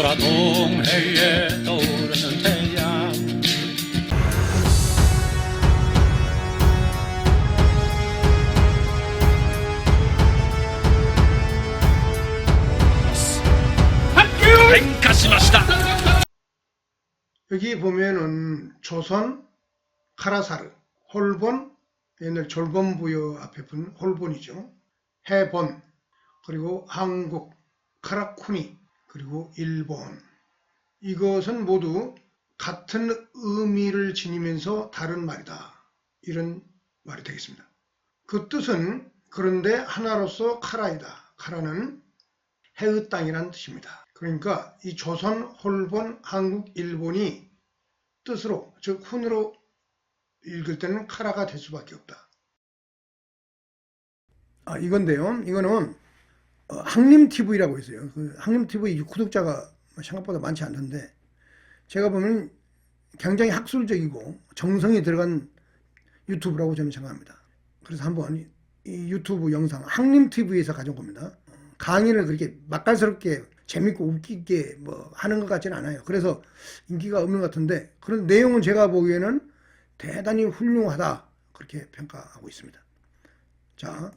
떠오르라 동해에 떠오르는 태양. 여기 보면은 조선, 카라사르, 홀본, 옛날 졸본부여 앞에 분 홀본이죠. 해본, 그리고 한국, 카라쿠니, 그리고 일본. 이것은 모두 같은 의미를 지니면서 다른 말이다. 이런 말이 되겠습니다. 그 뜻은 그런데 하나로서 카라이다. 카라는 해의 땅이란 뜻입니다. 그러니까 이 조선, 홀본, 한국, 일본이 뜻으로, 즉 훈으로 읽을 때는 카라가 될 수밖에 없다. 이건데요. 이거는 항림TV라고 있어요. 그 항림TV 구독자가 생각보다 많지 않던데, 제가 보면 굉장히 학술적이고 정성이 들어간 유튜브라고 저는 생각합니다. 그래서 한번 이 유튜브 영상 항림TV에서 가져온 겁니다. 강의를 그렇게 맛깔스럽게 재밌고 웃기게 뭐 하는 것 같지는 않아요. 그래서 인기가 없는 것 같은데, 그런 내용은 제가 보기에는 대단히 훌륭하다, 그렇게 평가하고 있습니다. 자,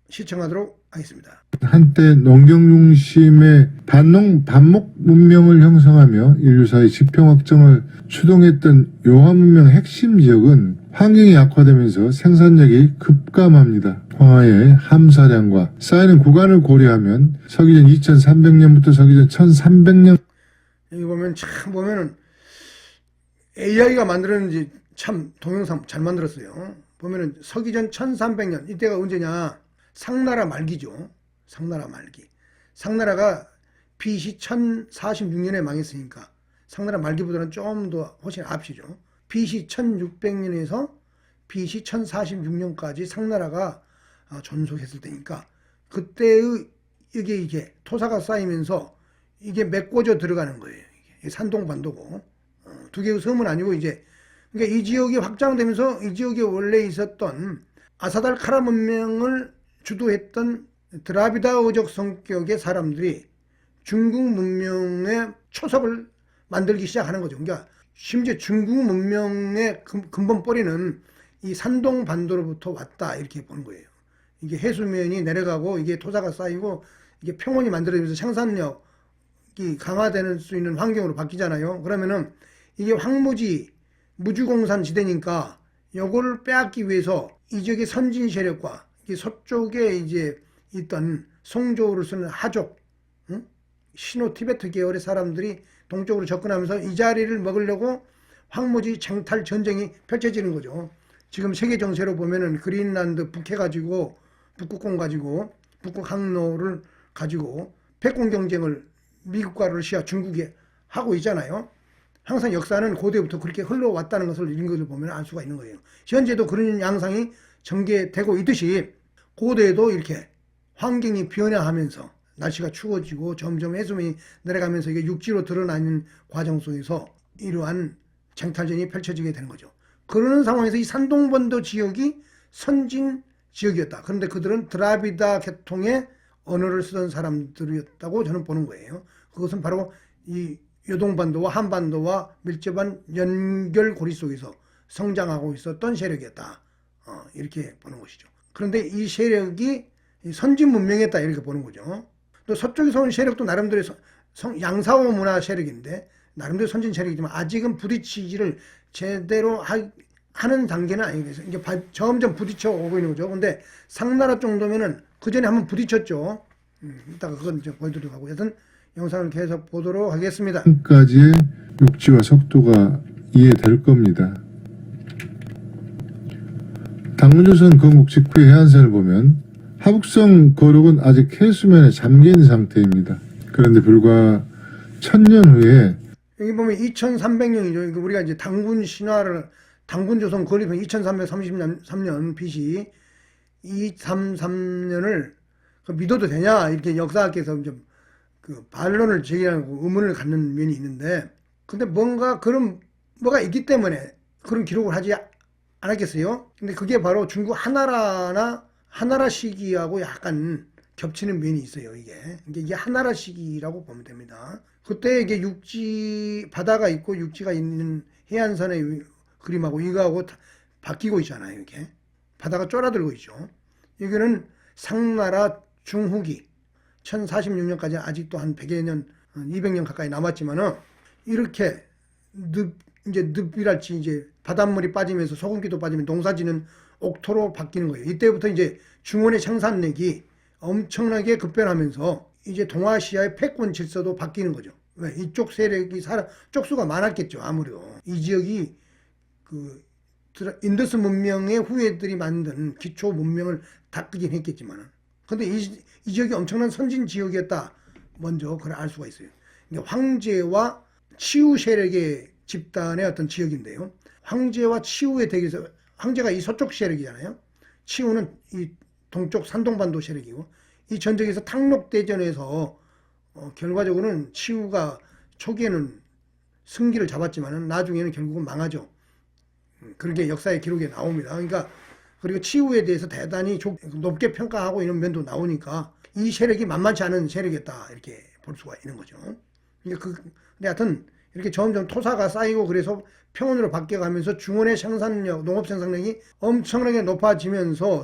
시청하도록 하겠습니다. 한때 농경 중심의 반목 문명을 형성하며 인류사의 지평 확정을 추동했던 용화 문명의 핵심 지역은 환경이 악화되면서 생산력이 급감합니다. 황하의 함사량과 쌓이는 구간을 고려하면 서기전 2300년부터 서기전 1300년. 여기 보면 참 보면은 AI가 만들었는지 참 동영상 잘 만들었어요. 보면은 서기전 1300년, 이때가 언제냐? 상나라 말기죠. 상나라 말기. 상나라가 BC 1046년에 망했으니까 상나라 말기보다는 좀 더 훨씬 앞이죠. BC 1600년에서 BC 1046년까지 상나라가 존속했을 때니까, 그때의 이게 토사가 쌓이면서 이게 메꿔져 들어가는 거예요. 이게 산동반도고, 두 개의 섬은 아니고, 이제 그러니까 이 지역이 확장되면서 이 지역에 원래 있었던 아사달 카라 문명을 주도했던 드라비다어적 성격의 사람들이 중국 문명의 초석을 만들기 시작하는 거죠. 그러니까 심지어 중국 문명의 근본 뿌리는 이 산동반도로부터 왔다, 이렇게 보는 거예요. 이게 해수면이 내려가고 이게 토사가 쌓이고 이게 평원이 만들어지면서 생산력이 강화되는 수 있는 환경으로 바뀌잖아요. 그러면은 이게 황무지, 무주공산 지대니까 요거를 빼앗기 위해서 이 지역의 선진 세력과 서쪽에 이제 있던 송조를 쓰는 하족, 시노 티베트 계열의 사람들이 동쪽으로 접근하면서 이 자리를 먹으려고 황무지 쟁탈 전쟁이 펼쳐지는 거죠. 지금 세계 정세로 보면은 그린란드 북해가지고, 북극공 가지고, 북극 항로를 가지고 패권 경쟁을 미국과 러시아, 중국이 하고 있잖아요. 항상 역사는 고대부터 그렇게 흘러왔다는 것을 이런 것을 보면 알 수가 있는 거예요. 현재도 그런 양상이 전개되고 있듯이 고대에도 이렇게 환경이 변화하면서 날씨가 추워지고 점점 해수면이 내려가면서 이게 육지로 드러나는 과정 속에서 이러한 쟁탈전이 펼쳐지게 되는 거죠. 그러는 상황에서 이 산동반도 지역이 선진 지역이었다. 그런데 그들은 드라비다 계통의 언어를 쓰던 사람들이었다고 저는 보는 거예요. 그것은 바로 이 요동반도와 한반도와 밀접한 연결고리 속에서 성장하고 있었던 세력이었다. 이렇게 보는 것이죠. 그런데 이 세력이 선진 문명이었다, 이렇게 보는 거죠. 또 서쪽에서 온 세력도 나름대로 양사호 문화 세력인데 나름대로 선진 세력이지만 아직은 부딪히지를 제대로 하는 단계는 아니겠어요. 이게 점점 부딪혀 오고 있는 거죠. 근데 상나라 정도면은 그 전에 한번 부딪혔죠. 이따가 그건 이제 보여드리려고 하고, 여튼 영상을 계속 보도록 하겠습니다. 까지의 육지와 속도가 이해될 겁니다. 당문조선 건국 직후의 해안선을 보면 하북성 거룩은 아직 해수면에 잠겨있는 상태입니다. 그런데 불과 1000년 후에, 여기 보면 2300년이죠. 우리가 이제 당군 신화를, 당군조선 건립은 2333년 BC 233년을 믿어도 되냐, 이렇게 역사학계에서 좀 그 반론을 제기하고 의문을 갖는 면이 있는데, 근데 뭐가 있기 때문에 그런 기록을 하지 않았겠어요? 근데 그게 바로 중국 하나라 시기하고 약간 겹치는 면이 있어요. 이게 하나라 시기라고 보면 됩니다. 그때 이게 육지 바다가 있고 육지가 있는 해안선의 그림하고 이거하고 바뀌고 있잖아요. 이게 바다가 쫄아들고 있죠. 여기는 상나라 중후기 1046년까지 아직도 한 100여 년, 200년 가까이 남았지만은 이렇게 늪이랄지 이제 바닷물이 빠지면서 소금기도 빠지면 농사지는 옥토로 바뀌는 거예요. 이때부터 이제 중원의 생산력이 엄청나게 급변하면서 이제 동아시아의 패권 질서도 바뀌는 거죠. 왜? 이쪽 세력이 쪽수가 많았겠죠. 아무래도 이 지역이 그 인더스 문명의 후예들이 만든 기초 문명을 닦긴 했겠지만은, 근데 이 지역이 엄청난 선진 지역이었다. 먼저 그걸 알 수가 있어요. 황제와 치우 세력의 집단의 어떤 지역인데요. 황제와 치우의 대결에서 황제가 이 서쪽 세력이잖아요. 치우는 이 동쪽 산동반도 세력이고, 이 전쟁에서 탕록대전에서 결과적으로는 치우가 초기에는 승기를 잡았지만은 나중에는 결국은 망하죠. 그렇게 역사의 기록에 나옵니다. 그러니까 그리고 치우에 대해서 대단히 높게 평가하고 이런 면도 나오니까 이 세력이 만만치 않은 세력이었다 이렇게 볼 수가 있는 거죠. 그러니까 근데 하여튼 이렇게 점점 토사가 쌓이고 그래서 평원으로 바뀌어가면서 중원의 생산력, 농업 생산력이 엄청나게 높아지면서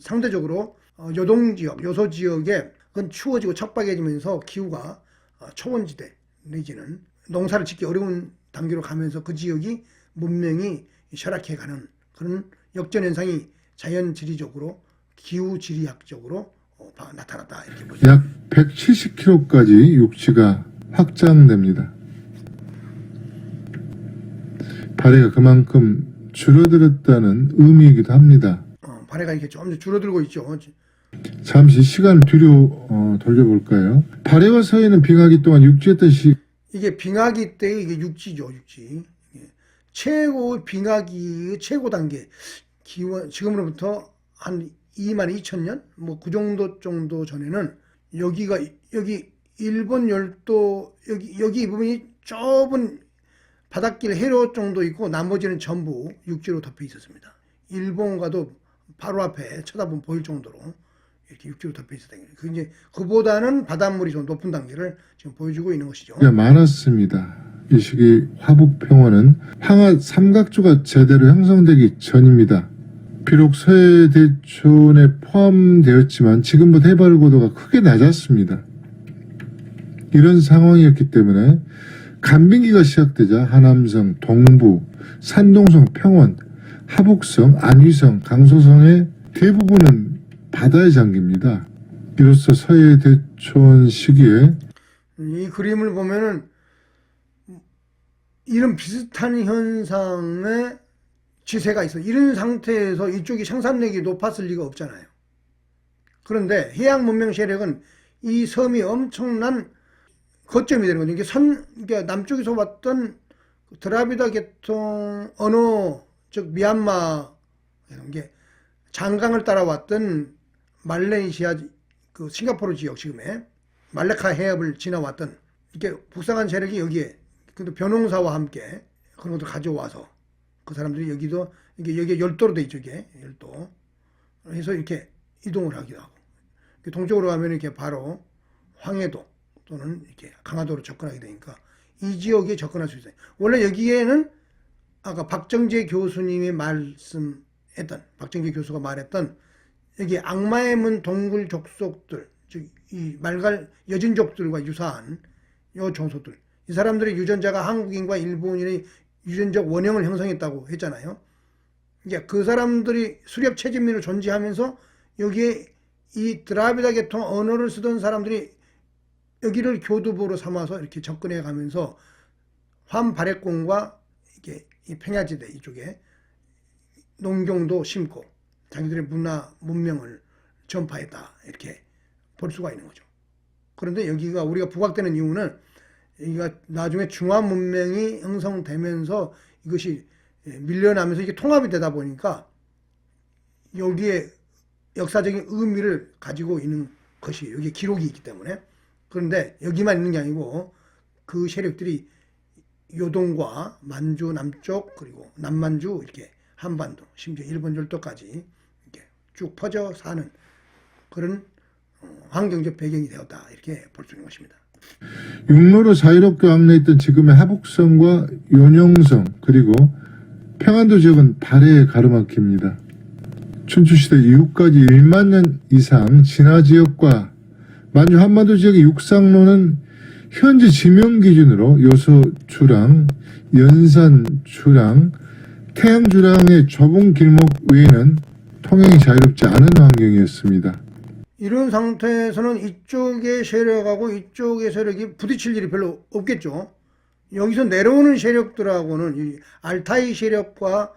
상대적으로 요동지역, 요소지역에 그건 추워지고 척박해지면서 기후가 초원지대 내지는 농사를 짓기 어려운 단계로 가면서 그 지역이 문명이 쇠락해가는 그런 역전현상이 자연지리적으로 기후지리학적으로 나타났다 이렇게 보죠. 약 170km까지 육지가 확장됩니다. 발해가 그만큼 줄어들었다는 의미이기도 합니다. 발해가 이렇게 좀 줄어들고 있죠. 잠시 시간을 뒤로 돌려볼까요? 발해와 서해는 빙하기 동안 육지였던 이게 빙하기 때 이게 육지죠, 육지. 최고 빙하기의 최고 단계 기원 지금으로부터 한 22,000년 뭐 그 정도 전에는 여기 일본 열도 여기 이 부분이 좁은 바닷길 해로 정도 있고 나머지는 전부 육지로 덮여 있었습니다. 일본과도 바로 앞에 쳐다보면 보일 정도로 이렇게 육지로 덮여 있었다. 그 이제 그보다는 바닷물이 좀 높은 단계를 지금 보여주고 있는 것이죠. 많았습니다. 이 시기 화북평원은 황하 삼각조가 제대로 형성되기 전입니다. 비록 서해대촌에 포함되었지만 지금보다 해발 고도가 크게 낮았습니다. 이런 상황이었기 때문에 간빙기가 시작되자 하남성, 동부, 산동성, 평원, 하북성, 안위성, 강소성의 대부분은 바다에 잠깁니다. 이로써 서해대촌 시기에 이 그림을 보면은 이런 비슷한 현상의 지세가 있어. 이런 상태에서 이쪽이 생산력이 높았을 리가 없잖아요. 그런데 해양 문명 세력은 이 섬이 엄청난 거점이 되는 거죠. 이게 남쪽에서 왔던 드라비다 계통 언어, 즉 미얀마, 이게 장강을 따라왔던 말레이시아, 그 싱가포르 지역 지금의 말레카 해협을 지나왔던 이렇게 북상한 세력이 여기에 근데 벼농사와 함께 그런 것도 가져와서 그 사람들이 여기에 열도로 돼 있죠. 이게 열도 해서 이렇게 이동을 하기도 하고 동쪽으로 가면 이렇게 바로 황해도 또는 이렇게 강화도로 접근하게 되니까 이 지역에 접근할 수 있어요. 원래 여기에는 아까 박정재 교수님이 말씀했던 박정재 교수가 말했던 여기 악마의 문 동굴 족속들 즉 이 말갈 여진족들과 유사한 요 종소들 이 사람들의 유전자가 한국인과 일본인의 유전적 원형을 형성했다고 했잖아요. 이제 그 사람들이 수렵 채집민으로 존재하면서 여기에 이 드라비다 계통 언어를 쓰던 사람들이 여기를 교두보로 삼아서 이렇게 접근해 가면서 환발해공과 이게 이 평야지대 이쪽에 농경도 심고 자기들의 문명을 전파했다 이렇게 볼 수가 있는 거죠. 그런데 여기가 우리가 부각되는 이유는 여기가 나중에 중화 문명이 형성되면서 이것이 밀려나면서 이게 통합이 되다 보니까 여기에 역사적인 의미를 가지고 있는 것이 여기 기록이 있기 때문에 그런데 여기만 있는 게 아니고 그 세력들이 요동과 만주 남쪽 그리고 남만주 이렇게 한반도 심지어 일본 열도까지 이렇게 쭉 퍼져 사는 그런 환경적 배경이 되었다 이렇게 볼 수 있는 것입니다. 육로로 자유롭게 왕래했던 지금의 하북성과 요령성 그리고 평안도 지역은 발해에 가로막힙니다. 춘추시대 이후까지 1만 년 이상 진화 지역과 만주 한반도 지역의 육상로는 현재 지명 기준으로 요소 주랑, 연산 주랑, 태양 주랑의 좁은 길목 외에는 통행이 자유롭지 않은 환경이었습니다. 이런 상태에서는 이쪽의 세력하고 이쪽의 세력이 부딪힐 일이 별로 없겠죠. 여기서 내려오는 세력들하고는 이 알타이 세력과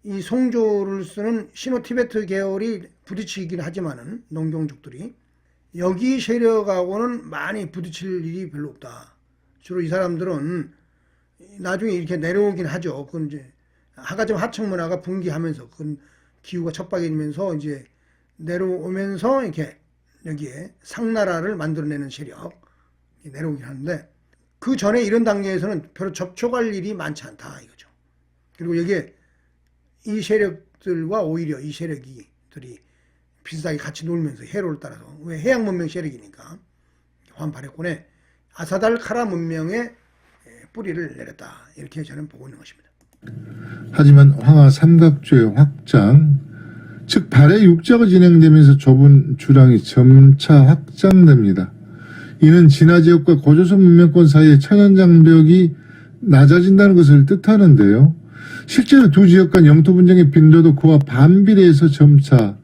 이 송조를 쓰는 시노티베트 계열이 부딪히긴 하지만은 농경족들이 여기 세력하고는 많이 부딪힐 일이 별로 없다. 주로 이 사람들은 나중에 이렇게 내려오긴 하죠. 그건 이제 하가점 하청 문화가 붕괴하면서 그건 기후가 척박해지면서 이제 내려오면서 이렇게 여기에 상나라를 만들어내는 세력 내려오긴 하는데 그 전에 이런 단계에서는 별로 접촉할 일이 많지 않다 이거죠. 그리고 여기에 이 세력들과 오히려 이 세력들이 비슷하게 같이 놀면서 해로를 따라서 왜 해양 문명 세력이니까 환파레콘에 아사달 카라 문명의 뿌리를 내렸다 이렇게 저는 보고 있는 것입니다. 하지만 황하 삼각조의 확장, 즉 발해 육자가 진행되면서 좁은 주랑이 점차 확장됩니다. 이는 진화지역과 고조선 문명권 사이의 천연장벽이 낮아진다는 것을 뜻하는데요. 실제로 두 지역 간 영토 분쟁의 빈도도 그와 반비례해서 점차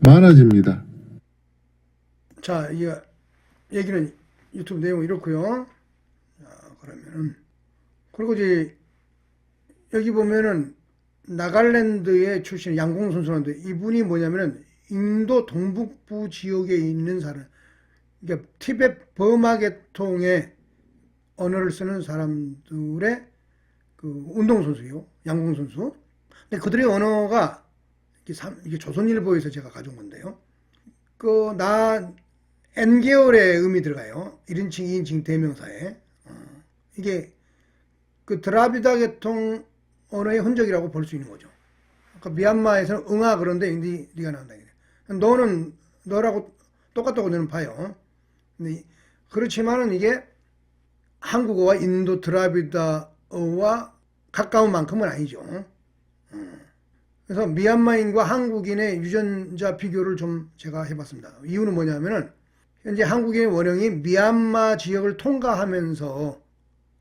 많아집니다. 자, 이 얘기는 유튜브 내용이 이렇고요. 자, 그러면은 그리고 이제 여기 보면은 나갈랜드의 출신 양공 선수인데 이분이 뭐냐면은 인도 동북부 지역에 있는 사람, 그러니까 티베트 버마 계통의 언어를 쓰는 사람들의 그 운동 선수요, 양공 선수. 근데 그들의 언어가 이게 조선일보에서 제가 가져온 건데요. N계열의 음이 들어가요. 1인칭, 2인칭 대명사에. 이게 그 드라비다 계통 언어의 흔적이라고 볼 수 있는 거죠. 그러니까 미얀마에서는 응아 그런데 네가 나온다. 너는 너라고 똑같다고 저는 봐요. 근데 그렇지만은 이게 한국어와 인도 드라비다어와 가까운 만큼은 아니죠. 그래서 미얀마인과 한국인의 유전자 비교를 좀 제가 해봤습니다. 이유는 뭐냐면은 현재 한국인의 원형이 미얀마 지역을 통과하면서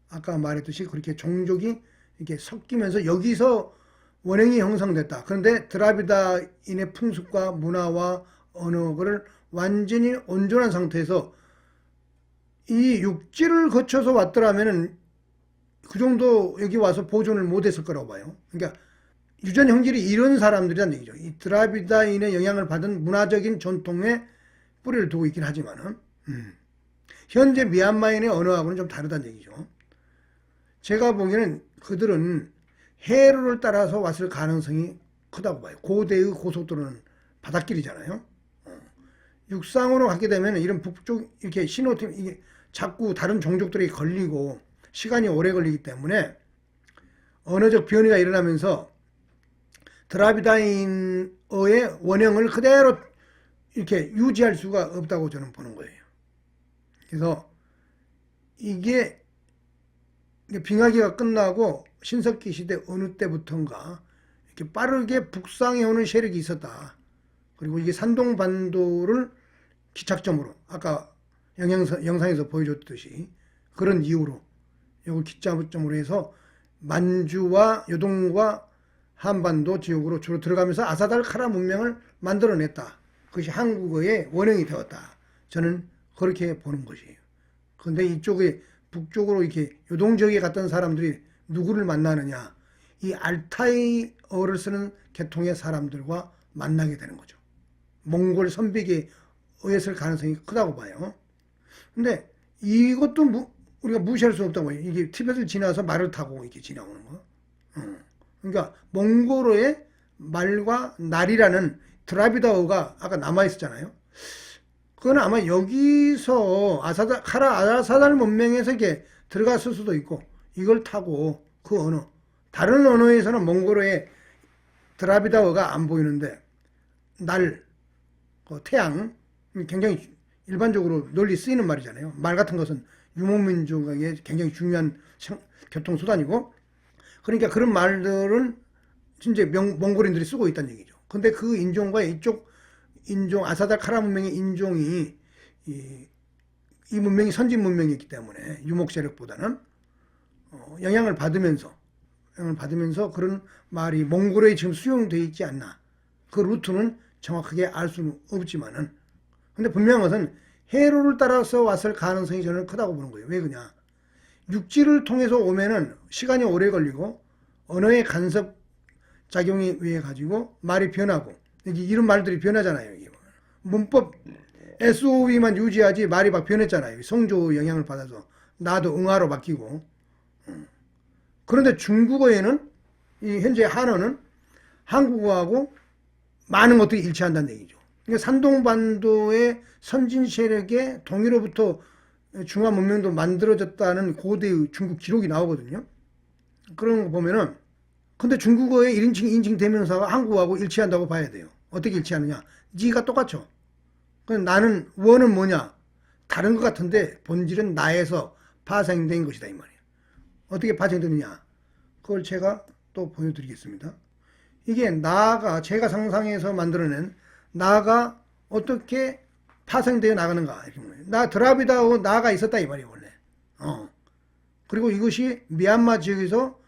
아까 말했듯이 그렇게 종족이 이렇게 섞이면서 여기서 원형이 형성됐다. 그런데 드라비다인의 풍습과 문화와 언어를 완전히 온전한 상태에서 이 육지를 거쳐서 왔더라면은 그 정도 여기 와서 보존을 못했을 거라고 봐요. 그러니까 유전 형질이 이런 사람들이란 얘기죠. 이 드라비다인의 영향을 받은 문화적인 전통에 뿌리를 두고 있긴 하지만은 현재 미얀마인의 언어하고는 좀 다르다는 얘기죠. 제가 보기에는 그들은 해로를 따라서 왔을 가능성이 크다고 봐요. 고대의 고속도로는 바닷길이잖아요. 육상으로 가게 되면 이런 북쪽 이렇게 신호팀 이게 자꾸 다른 종족들이 걸리고 시간이 오래 걸리기 때문에 언어적 변이가 일어나면서 드라비다인어의 원형을 그대로 이렇게 유지할 수가 없다고 저는 보는 거예요. 그래서 이게 빙하기가 끝나고 신석기 시대 어느 때부턴가 이렇게 빠르게 북상해 오는 세력이 있었다. 그리고 이게 산동반도를 기착점으로 아까 영상에서 보여줬듯이 그런 이유로 이걸 기착점으로 해서 만주와 요동과 한반도 지역으로 주로 들어가면서 아사달 카라 문명을 만들어냈다. 그것이 한국어의 원형이 되었다. 저는 그렇게 보는 것이에요. 그런데 이쪽에 북쪽으로 이렇게 요동 지역에 갔던 사람들이 누구를 만나느냐? 이 알타이어를 쓰는 계통의 사람들과 만나게 되는 거죠. 몽골 선비기에 의했을 가능성이 크다고 봐요. 근데 이것도 우리가 무시할 수 없다고 해요. 이게 티베트를 지나서 말을 타고 이렇게 지나오는 거. 그러니까 몽골어의 말과 날이라는 드라비다어가 아까 남아있었잖아요. 그건 아마 여기서 아사달 문명에서 이렇게 들어갔을 수도 있고 이걸 타고 그 언어 다른 언어에서는 몽골어의 드라비다어가 안 보이는데 날, 태양 굉장히 일반적으로 널리 쓰이는 말이잖아요. 말 같은 것은 유목민족에게 굉장히 중요한 교통수단이고, 그러니까 그런 말들은 진짜 몽골인들이 쓰고 있다는 얘기죠. 근데 그 인종과 이쪽 인종, 아사달 카라 문명의 인종이 이 문명이 선진 문명이기 때문에 유목 세력보다는 영향을 받으면서 그런 말이 몽골에 지금 수용되어 있지 않나. 그 루트는 정확하게 알 수는 없지만은, 근데 분명한 것은 해로를 따라서 왔을 가능성이 저는 크다고 보는 거예요. 왜 그러냐? 육지를 통해서 오면은 시간이 오래 걸리고 언어의 간섭 작용에 의해 가지고 말이 변하고, 이런 말들이 변하잖아요. 문법 SOV만 유지하지 말이 막 변했잖아요. 성조 영향을 받아서 나도 응아로 바뀌고. 그런데 중국어에는, 이 현재 한어는 한국어하고 많은 것들이 일치한다는 얘기죠. 그러니까 산동반도의 선진 세력의 동의로부터 중화 문명도 만들어졌다는 고대의 중국 기록이 나오거든요. 그런 거 보면은, 근데 중국어의 1인칭, 2인칭 대명사가 한국어하고 일치한다고 봐야 돼요. 어떻게 일치하느냐? 지가 똑같죠. 나는, 원은 뭐냐? 다른 것 같은데 본질은 나에서 파생된 것이다, 이 말이에요. 어떻게 파생되느냐? 그걸 제가 또 보여드리겠습니다. 이게 나가, 제가 상상해서 만들어낸 나가 어떻게 파생되어 나가는가. 나 드라비다하고 나가 있었다, 이 말이에요, 원래. 그리고 이것이 미얀마 지역에서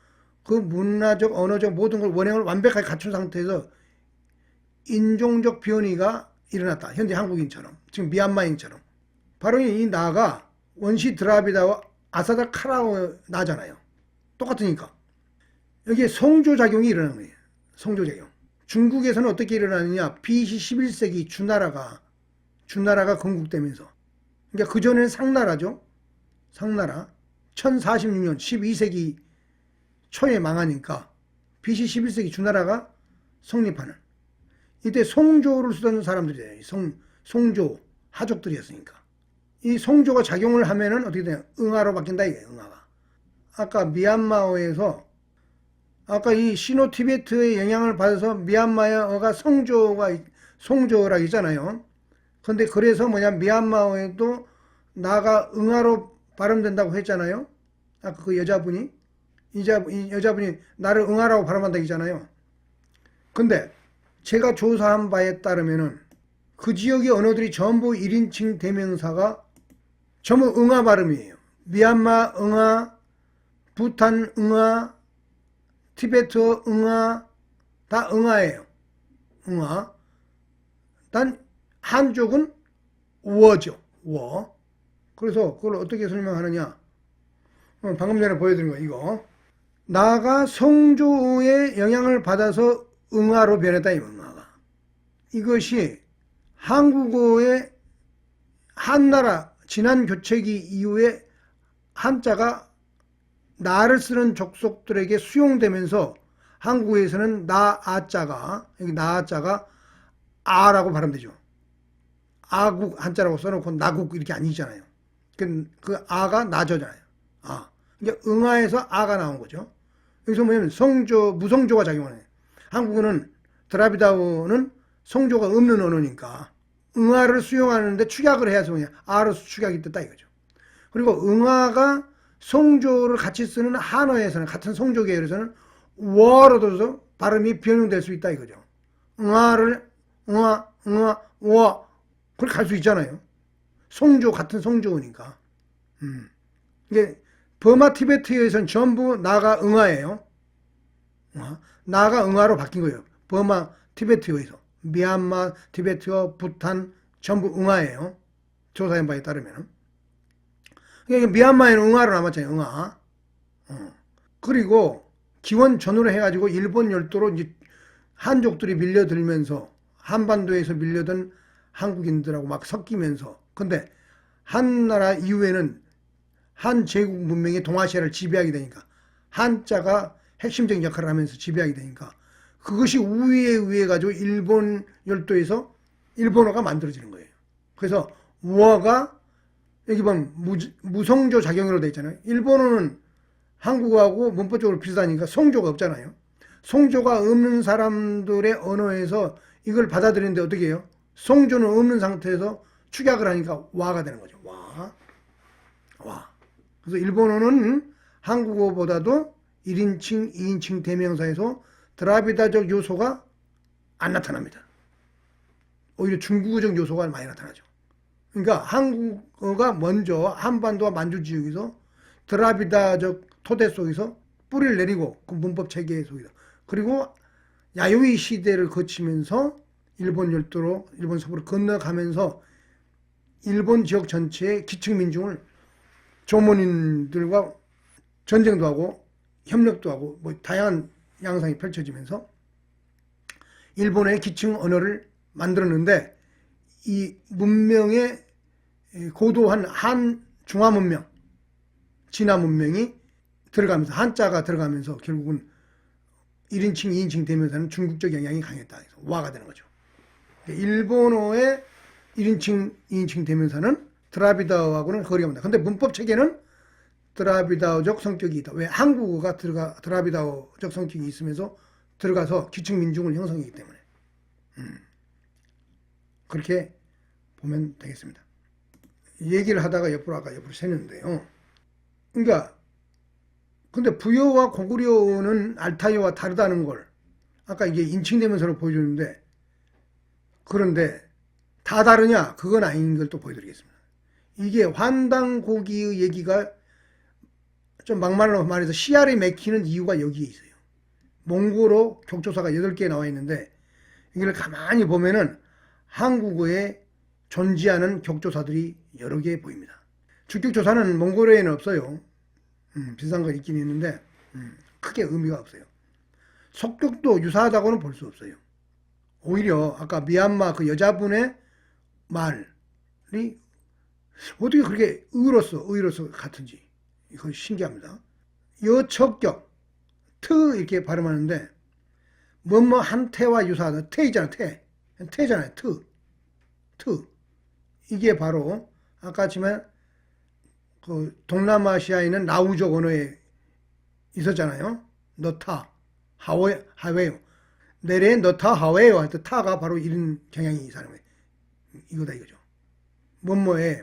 그 문화적, 언어적 모든 걸 원형을 완벽하게 갖춘 상태에서 인종적 변이가 일어났다. 현재 한국인처럼, 지금 미얀마인처럼. 바로 이 나가 원시 드라비다와 아사다 카라오 나잖아요. 똑같으니까. 여기에 성조작용이 일어나는 거예요. 성조작용. 중국에서는 어떻게 일어나느냐? BC 11세기 주나라가 건국되면서, 그러니까 그전에는 상나라죠. 상나라. 1046년 12세기 초에 망하니까 BC 11세기 주나라가 성립하는, 이때 송조를 쓰던 사람들이에요. 송조 하족들이었으니까. 이 송조가 작용을 하면은 어떻게 되냐? 응아로 바뀐다 이거예요. 응아가. 아까 미얀마어에서, 아까 이 시노 티베트의 영향을 받아서 미얀마어가 송조라 있잖아요. 근데 그래서 뭐냐, 미얀마어에도 나가 응아로 발음된다고 했잖아요. 아까 그 여자분이, 이 여자분이 나를 응아라고 발음한다 했잖아요. 근데 제가 조사한 바에 따르면은 그 지역의 언어들이 전부 1인칭 대명사가 전부 응아 발음이에요. 미얀마 응아, 부탄 응아, 티베트 응아, 다 응아예요. 응아. 단 한쪽은 워죠. 워. 그래서 그걸 어떻게 설명하느냐? 방금 전에 보여드린 거 이거. 나가 성조의 영향을 받아서 응아로 변했다, 이 응아가. 이것이 한국어의 한나라 진한 교체기 이후에 한자가 나를 쓰는 족속들에게 수용되면서 한국에서는 나아자가, 여기 나아자가 아라고 발음되죠. 아국 한자라고 써놓고 나국 이렇게 아니잖아요. 그 아가 나저잖아요. 아. 그러니까 응아에서 아가 나온 거죠. 여기서 뭐냐면 무성조가 작용하네. 한국어는, 드라비다어는 성조가 없는 언어니까 응아를 수용하는데 축약을 해야지 뭐냐, 아로서 축약이 됐다 이거죠. 그리고 응아가 성조를 같이 쓰는 한어에서는, 같은 성조 계열에서는 워로도 발음이 변형될 수 있다 이거죠. 응아를 응아, 워 그렇게 갈 수 있잖아요. 성조, 같은 성조니까. 이게 버마 티베트에서는 전부 나가 응아예요. 나가 응아로 바뀐 거예요. 버마 티베트어에서. 미얀마, 티베트어, 부탄 전부 응아예요. 조사한 바에 따르면. 그러니까 미얀마에는 응아로 남았잖아요. 응아. 그리고 기원 전후로 해가지고 일본 열도로 이제 한족들이 밀려들면서 한반도에서 밀려든 한국인들하고 막 섞이면서, 근데 한나라 이후에는 한 제국 문명이 동아시아를 지배하게 되니까, 한자가 핵심적인 역할을 하면서 지배하게 되니까, 그것이 우위에 의해 가지고 일본 열도에서 일본어가 만들어지는 거예요. 그래서 우어가 여기 보면 무성조 작용으로 되어 있잖아요. 일본어는 한국어하고 문법적으로 비슷하니까 성조가 없잖아요. 성조가 없는 사람들의 언어에서 이걸 받아들이는데 어떻게 해요? 성조는 없는 상태에서 축약을 하니까 와가 되는 거죠. 와. 그래서 일본어는 한국어보다도 1인칭, 2인칭 대명사에서 드라비다적 요소가 안 나타납니다. 오히려 중국어적 요소가 많이 나타나죠. 그러니까 한국어가 먼저 한반도와 만주 지역에서 드라비다적 토대 속에서 뿌리를 내리고 그 문법 체계 속에서 그리고 야요이 시대를 거치면서 일본 열도로 일본 서부로 건너가면서 일본 지역 전체의 기층 민중을 조문인들과 전쟁도 하고 협력도 하고 뭐 다양한 양상이 펼쳐지면서 일본의 기층 언어를 만들었는데 이 문명의 고도한 한 중화 문명, 진화 문명이 들어가면서 한자가 들어가면서 결국은 1인칭, 2인칭 대명사는 중국적 영향이 강했다. 그래서 와가 되는 거죠. 일본어의 1인칭, 2인칭 대명사는 드라비다어하고는 거리가 멀다. 근데 문법 체계는 드라비다어적 성격이 있다. 왜? 한국어가 드라비다어적 성격이 있으면서 들어가서 기층 민중을 형성하기 때문에. 그렇게 보면 되겠습니다. 얘기를 하다가 옆으로 새는데요. 그러니까 근데 부여와 고구려는 알타이어와 다르다는 걸 아까 이게 인칭대명사로 보여주는데 그런데 다 다르냐? 그건 아닌 걸 또 보여드리겠습니다. 이게 환단고기의 얘기가 좀 막말로 말해서 씨알이 맥히는 이유가 여기에 있어요. 몽골어 격조사가 8개 나와 있는데 이걸 가만히 보면은 한국어에 존재하는 격조사들이 여러 개 보입니다. 주격조사는 몽골어에는 없어요. 비슷한 거 있긴 있는데 크게 의미가 없어요. 속격도 유사하다고는 볼 수 없어요. 오히려 아까 미얀마 그 여자분의 말이 어떻게 그렇게 의로서 같은지 이거 신기합니다. 여척격 트 이렇게 발음하는데 뭐뭐 한 태와 유사하다. 태이잖아. 태잖아요. 트 이게 바로 아까 지만 그 동남아시아에는 라우족 언어에 있었잖아요. 너타 하웨요. 내래 너타 하웨요 할 때 타가 바로 이런 경향이 있는 거예요. 이거다 이거죠. 뭐뭐에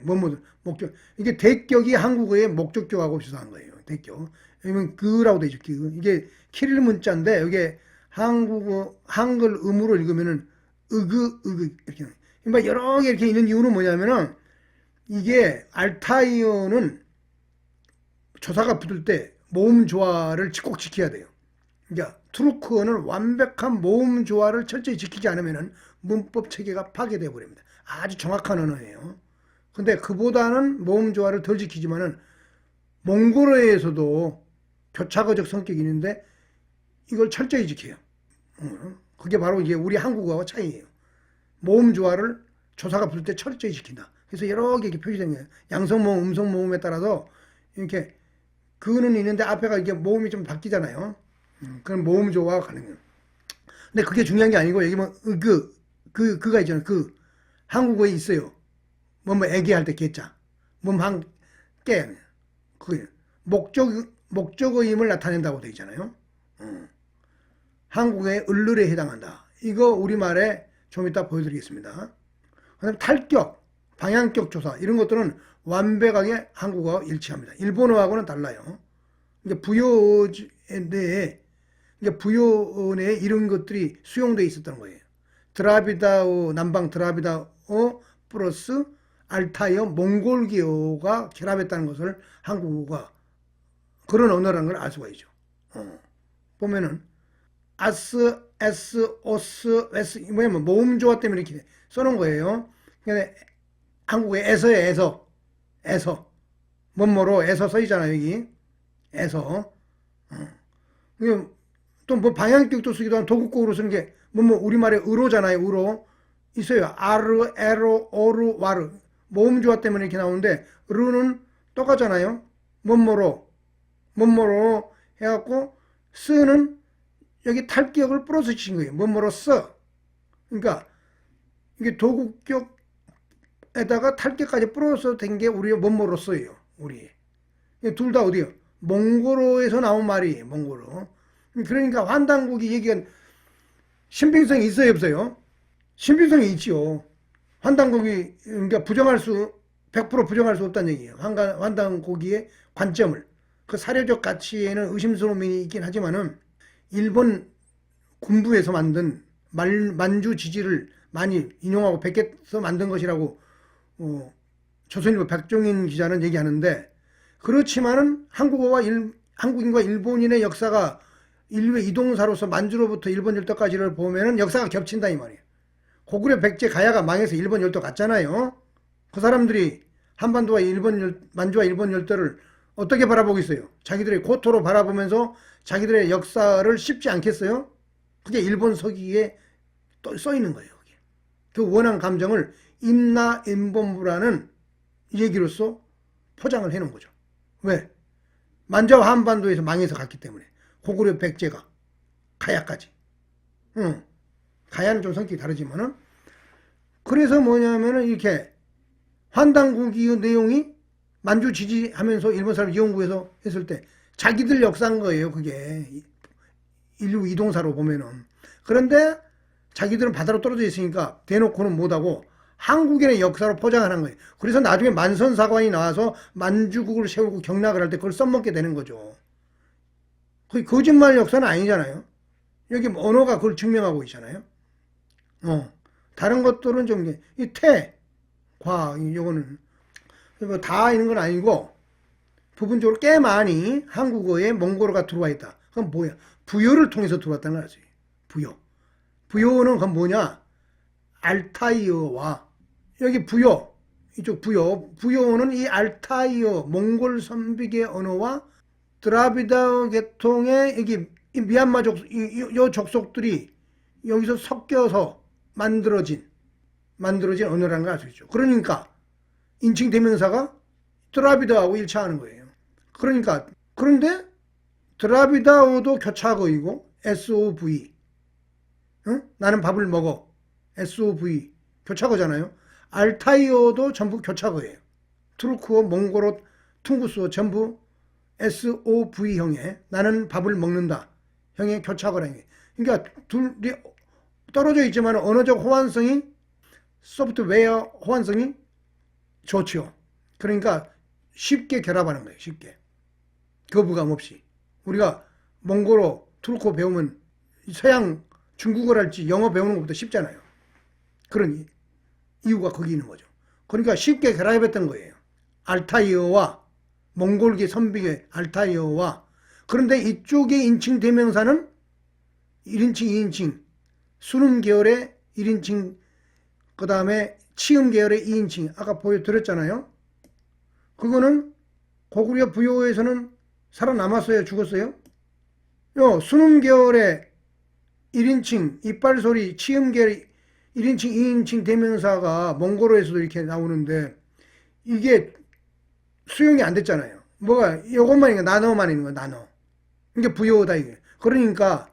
목적 이게 대격이 한국어의 목적격하고 비슷한 거예요. 대격. 여기는 그라고 되죠. 이게 키릴 문자인데 여기에 한국어 한글 음으로 읽으면은 으그 이렇게 그러니까 여러 개 이렇게 있는 이유는 뭐냐면은 이게 알타이어는 조사가 붙을 때 모음 조화를 꼭 지켜야 돼요. 그러니까 투르크어는 완벽한 모음 조화를 철저히 지키지 않으면은 문법 체계가 파괴되어 버립니다. 아주 정확한 언어예요. 근데 그보다는 모음 조화를 덜 지키지만은 몽골어에서도 교차어적 성격이 있는데 이걸 철저히 지켜요. 그게 바로 이제 우리 한국어와 차이예요. 모음 조화를 조사가 붙을 때 철저히 지킨다. 그래서 여러 개 이렇게 표시된 거예요. 양성모음, 음성모음에 따라서 이렇게 그는 있는데 앞에가 이게 모음이 좀 바뀌잖아요. 그런 모음 조화가 가능해요. 근데 그게 중요한 게 아니고 여기 뭐 그가 있잖아요. 그 한국어에 있어요. 뭐 애기할 때 개자, 깨 그게 목적어임을 나타낸다고 되어 있잖아요. 한국의 을르에 해당한다. 이거 우리말에 좀 이따 보여드리겠습니다. 그다음 탈격, 방향격 조사 이런 것들은 완벽하게 한국어와 일치합니다. 일본어하고는 달라요. 이게 부여에 내에 이런 것들이 수용되어 있었던 거예요. 드라비다어, 남방 드라비다어 플러스 알타이어, 몽골기어가 결합했다는 것을 한국어가 그런 언어라는 걸 알 수가 있죠. 보면은 아스, 에스, 오스, 웨스 뭐냐면 모음 조화 때문에 이렇게 써놓은 거예요. 근데 한국의 에서 뭐뭐로 에서 써있잖아요. 여기 에서 또 뭐 방향격도 쓰기도 한 도국곡으로 쓰는 게 뭐뭐 우리말에 으로잖아요. 으로 있어요. 아르, 에로, 오르, 와르 모음 조화 때문에 이렇게 나오는데 르는 똑같잖아요. 뭐뭐로 해갖고 쓰는 여기 탈격을 플러스 치신 거예요. 뭐뭐로 써. 그러니까 이게 도국격에다가 탈격까지 플러스 된 게 우리 뭐뭐로 써요. 우리 둘 다 어디요? 몽골어에서 나온 말이에요. 몽골어. 그러니까 환단국이 얘기한 신빙성이 있어요, 없어요? 신빙성이 있지요. 환단고기, 그러니까 100% 부정할 수 없다는 얘기예요. 환단고기의 관점을. 그 사료적 가치에는 의심스러운 면이 있긴 하지만은, 일본 군부에서 만든 만주 지지를 많이 인용하고 베껴서 만든 것이라고, 조선일보 백종인 기자는 얘기하는데, 그렇지만은 한국인과 일본인의 역사가 인류의 이동사로서 만주로부터 일본 열도까지를 보면은 역사가 겹친다 이 말이에요. 고구려 백제 가야가 망해서 일본 열도 갔잖아요. 그 사람들이 한반도와 만주와 일본 열도를 어떻게 바라보겠어요? 자기들의 고토로 바라보면서 자기들의 역사를 씹지 않겠어요? 그게 일본 서기에 또 써 있는 거예요. 그게. 그 원한 감정을 임나임본부라는 얘기로서 포장을 해놓은 거죠. 왜? 만주와 한반도에서 망해서 갔기 때문에. 고구려 백제가 가야까지. 가야는 좀 성격이 다르지만은, 그래서 뭐냐면은 이렇게 환단고기의 내용이 만주 지지하면서 일본 사람 이용구에서 했을 때 자기들 역사인 거예요. 그게 인류 이동사로 보면은. 그런데 자기들은 바다로 떨어져 있으니까 대놓고는 못하고 한국인의 역사로 포장하는 거예요. 그래서 나중에 만선사관이 나와서 만주국을 세우고 경락을 할 때 그걸 써먹게 되는 거죠. 그게 거짓말 역사는 아니잖아요. 여기 언어가 그걸 증명하고 있잖아요. 다른 것들은 좀, 이 요거는, 뭐 다 있는 건 아니고, 부분적으로 꽤 많이 한국어에 몽골어가 들어와 있다. 그건 뭐야? 부여를 통해서 들어왔다는 거지. 부여. 부여는 그건 뭐냐? 알타이어와, 여기 부여, 이쪽 부여는 이 알타이어, 몽골 선비계 언어와 드라비다 계통의 여기 이 미얀마 요 족속들이 여기서 섞여서 만들어진 언어라는 걸 알 수 있죠. 그러니까 인칭 대명사가 드라비다하고 일치하는 거예요. 그런데 드라비다어도 교차어이고 SOV, 나는 밥을 먹어, SOV 교차어잖아요. 알타이어도 전부 교차어예요. 투르크어, 몽골어, 퉁구스어 전부 SOV형의 나는 밥을 먹는다 형의 교차어라는 게. 그러니까 둘이 떨어져 있지만 언어적 호환성이, 소프트웨어 호환성이 좋죠. 그러니까 쉽게 결합하는 거예요. 쉽게. 거부감 없이. 우리가 몽골어, 투르크어 배우면 서양 중국어랄지 영어 배우는 것보다 쉽잖아요. 그런 이유가 거기 있는 거죠. 그러니까 쉽게 결합했던 거예요. 알타이어와 몽골계 선비계 알타이어와. 그런데 이쪽의 인칭 대명사는 1인칭, 2인칭, 순음 계열의 1인칭, 그 다음에 치음 계열의 2인칭, 아까 보여드렸잖아요. 그거는 고구려 부여에서는 살아남았어요? 죽었어요? 순음 계열의 1인칭, 이빨 소리, 치음 계열의 1인칭, 2인칭 대명사가 몽골어에서도 이렇게 나오는데 이게 수용이 안 됐잖아요. 뭐가, 요것만 있는 거, 나노만 있는 거, 나노. 이게 부여다, 이게. 그러니까,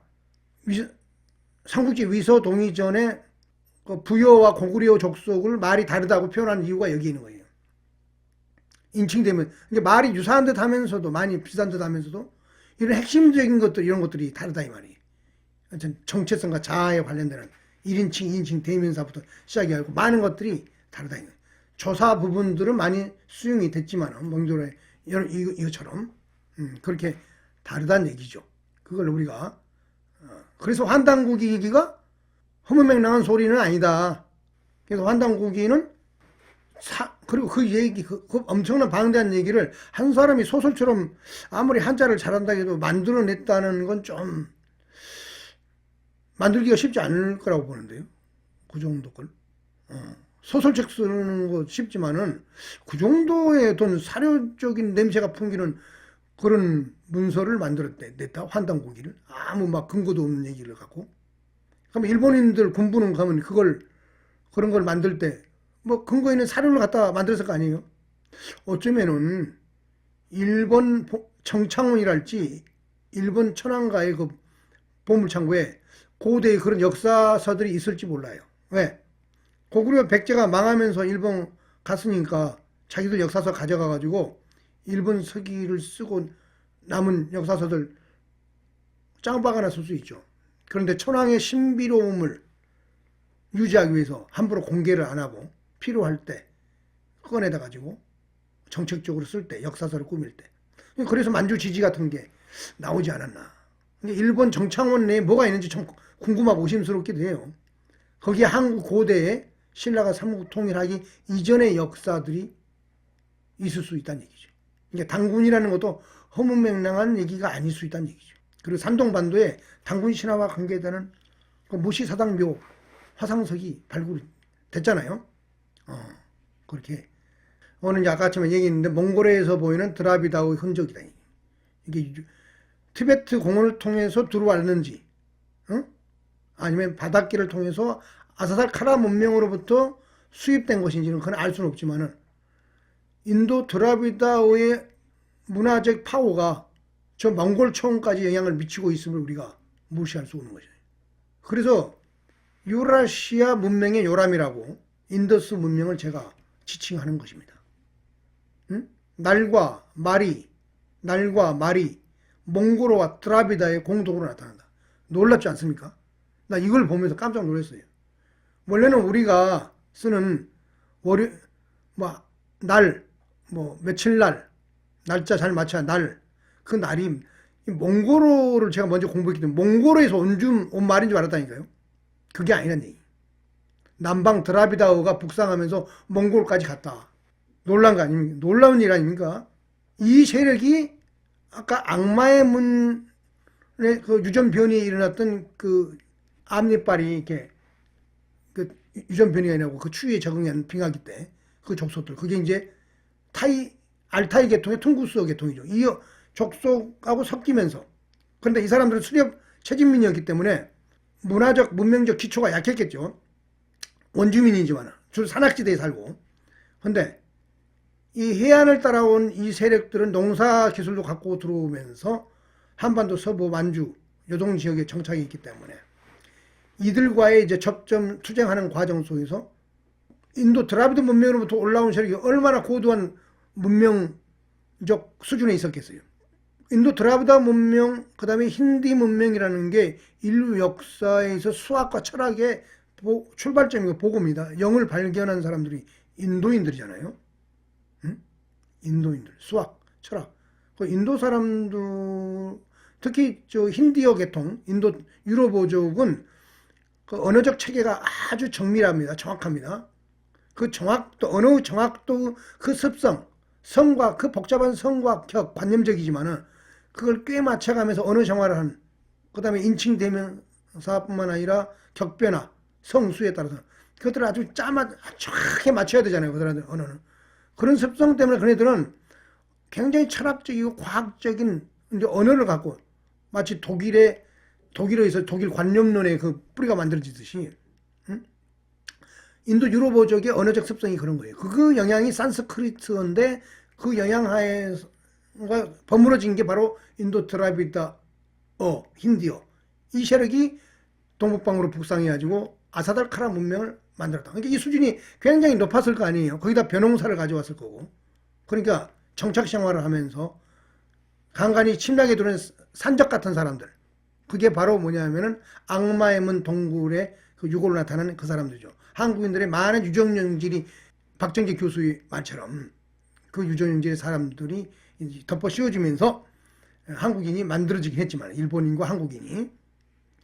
삼국지 위서 동의 전에 그 부여와 고구려 족속을 말이 다르다고 표현하는 이유가 여기 있는 거예요. 인칭되면. 이게 말이 유사한 듯 하면서도, 많이 비슷한 듯 하면서도, 이런 핵심적인 것들, 이런 것들이 다르다, 이 말이에요. 정체성과 자아에 관련되는 1인칭, 2인칭 대명사부터 시작해가지고 많은 것들이 다르다, 이거예요. 조사 부분들은 많이 수용이 됐지만, 몽골의 이것처럼, 그렇게 다르다는 얘기죠. 그걸 우리가, 그래서 환단고기가 허무맹랑한 소리는 아니다. 그래서 환단고기는, 그리고 그 얘기, 그 엄청난 방대한 얘기를 한 사람이 소설처럼 아무리 한자를 잘한다 해도 만들어냈다는 건 좀, 만들기가 쉽지 않을 거라고 보는데요. 그 정도 걸. 소설책 쓰는 거 쉽지만은 그 정도의 어떤 사료적인 냄새가 풍기는 그런 문서를 만들어냈다. 환단고기를. 아무 막 근거도 없는 얘기를 갖고. 그럼 일본인들 군부는 가면 그런 걸 만들 때 뭐 근거 있는 사료를 갖다 만들었을 거 아니에요? 어쩌면은 일본 정창훈이랄지 일본 천황가의 그 보물창고에 고대의 그런 역사서들이 있을지 몰라요. 왜? 고구려 백제가 망하면서 일본 갔으니까 자기들 역사서 가져가가지고 일본 서기를 쓰고 남은 역사서들 짱박 하나 쓸 수 있죠. 그런데 천황의 신비로움을 유지하기 위해서 함부로 공개를 안 하고 필요할 때 꺼내다 가지고 정책적으로 쓸 때, 역사서를 꾸밀 때. 그래서 만주 지지 같은 게 나오지 않았나. 일본 정창원 내에 뭐가 있는지 좀 궁금하고 의심스럽기도 해요. 거기에 한국 고대에 신라가 삼국 통일하기 이전의 역사들이 있을 수 있다는 얘기죠. 그러니까 당군이라는 것도 허무맹랑한 얘기가 아닐 수 있다는 얘기죠. 그리고 산동반도에 당군 신화와 관계되는 그 무시사당묘 화상석이 발굴됐잖아요. 그렇게. 오늘 이제 아까 처음에 얘기했는데 몽골에서 보이는 드라비다의 흔적이다. 이게 티베트 공원을 통해서 들어왔는지, 아니면 바닷길을 통해서 아사살카라 문명으로부터 수입된 것인지는 그건 알 수는 없지만은 인도 드라비다의 문화적 파워가 저 몽골 초원까지 영향을 미치고 있음을 우리가 무시할 수 없는 거죠. 그래서 유라시아 문명의 요람이라고 인더스 문명을 제가 지칭하는 것입니다. 날과 말이 몽골어와 드라비다의 공동으로 나타난다. 놀랍지 않습니까? 나 이걸 보면서 깜짝 놀랐어요. 원래는 우리가 쓰는 월요, 며칠 날, 날짜 잘 맞춰야 그 날이 몽골어를 제가 먼저 공부했기 때문에 몽골어에서 온 말인 줄 알았다니까요. 그게 아니란 얘기. 남방 드라비다어가 북상하면서 몽골까지 갔다. 놀란 거 아닙니까? 놀라운 일 아닙니까? 이 세력이 아까 악마의 문의 그 유전변이에 일어났던 그 앞니빨이 이렇게 그 유전변이가 일어나고 그 추위에 적응한 빙하기 때 그 족속들, 그게 이제 알타이 계통의 퉁구스어 계통이죠. 이 족속하고 섞이면서, 그런데 이 사람들은 수렵 채집민이었기 때문에 문화적 문명적 기초가 약했겠죠. 원주민이지만 주로 산악지대에 살고. 근데 이 해안을 따라온 이 세력들은 농사 기술도 갖고 들어오면서 한반도 서부 만주 요동 지역에 정착이 있기 때문에 이들과의 이제 접점 투쟁하는 과정 속에서 인도 드라비드 문명으로부터 올라온 세력이 얼마나 고도한 문명적 수준에 있었겠어요. 인도 드라비드 문명, 그 다음에 힌디 문명이라는 게 인류 역사에서 수학과 철학의 출발점이고 보고입니다. 영을 발견한 사람들이 인도인들이잖아요. 인도인들, 수학, 철학. 그 인도 사람들, 특히 저 힌디어 계통, 인도 유럽어족은 그 언어적 체계가 아주 정밀합니다. 정확합니다. 그 언어 정확도, 그 습성, 성과, 그 복잡한 성과 격, 관념적이지만은 그걸 꽤 맞춰가면서 언어 정화를 하는, 그 다음에 인칭 대명사뿐만 아니라 격변화, 성수에 따라서 그것들을 아주 정확하게 맞춰야 되잖아요. 그들한테 언어는. 그런 습성 때문에 그네들은 굉장히 철학적이고 과학적인 이제 언어를 갖고 마치 독일어에서 독일 관념론의 그 뿌리가 만들어지듯이 인도 유럽어족의 언어적 습성이 그런 거예요. 그 영향이 산스크리트어인데 그 영향 하에서 버무러진 게 바로 인도 드라비다어, 힌디어. 이 세력이 동북방으로 북상해가지고 아사달카라 문명을 만들었다. 그러니까 이 수준이 굉장히 높았을 거 아니에요. 거기다 벼농사를 가져왔을 거고. 그러니까 정착 생활을 하면서 간간히 침략에 들어온 산적 같은 사람들. 그게 바로 뭐냐면은 악마의 문 동굴에 그 유골로 나타나는 그 사람들이죠. 한국인들의 많은 유전연질이 박정기 교수의 말처럼 그 유전연질의 사람들이 덮어 씌워지면서 한국인이 만들어지긴 했지만 일본인과 한국인이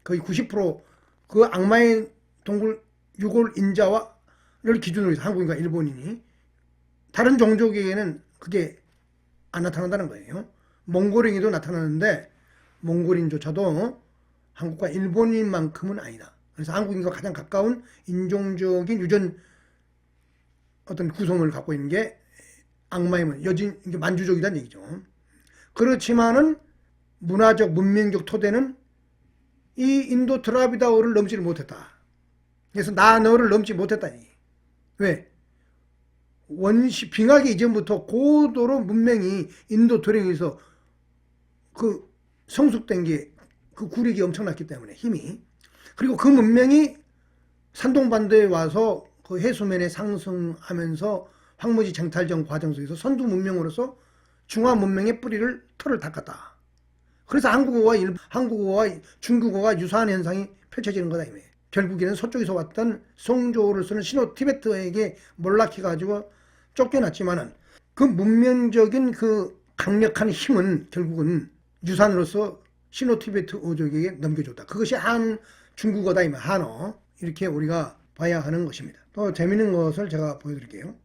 거의 90%그 악마의 동굴 유골 인자와를 기준으로 해서 한국인과 일본인이, 다른 종족에게는 그게 안 나타난다는 거예요. 몽골인에도 나타나는데 몽골인조차도 한국과 일본인만큼은 아니다. 그래서 한국인과 가장 가까운 인종적인 유전 어떤 구성을 갖고 있는 게 악마의 문, 여진 만주족이란 얘기죠. 그렇지만은 문화적 문명적 토대는 이 인도 드라비다어를 넘지를 못했다. 그래서 나 너를 넘지 못했다. 왜? 빙하기 이전부터 고도로 문명이 인도 도령에서 그 성숙된 게 그 구력이 엄청났기 때문에 힘이. 그리고 그 문명이 산동반도에 와서 그 해수면에 상승하면서 황무지 쟁탈전 과정 속에서 선두 문명으로서 중화 문명의 뿌리를 털을 닦았다. 그래서 한국어와 중국어가 유사한 현상이 펼쳐지는 거다. 결국에는 서쪽에서 왔던 송조를 쓰는 시노 티베트에게 몰락해가지고 쫓겨났지만은 그 문명적인 그 강력한 힘은 결국은 유산으로서 시노 티베트 어족에게 넘겨줬다. 그것이 한 중국어다, 한어. 이렇게 우리가 봐야 하는 것입니다. 또 재밌는 것을 제가 보여드릴게요.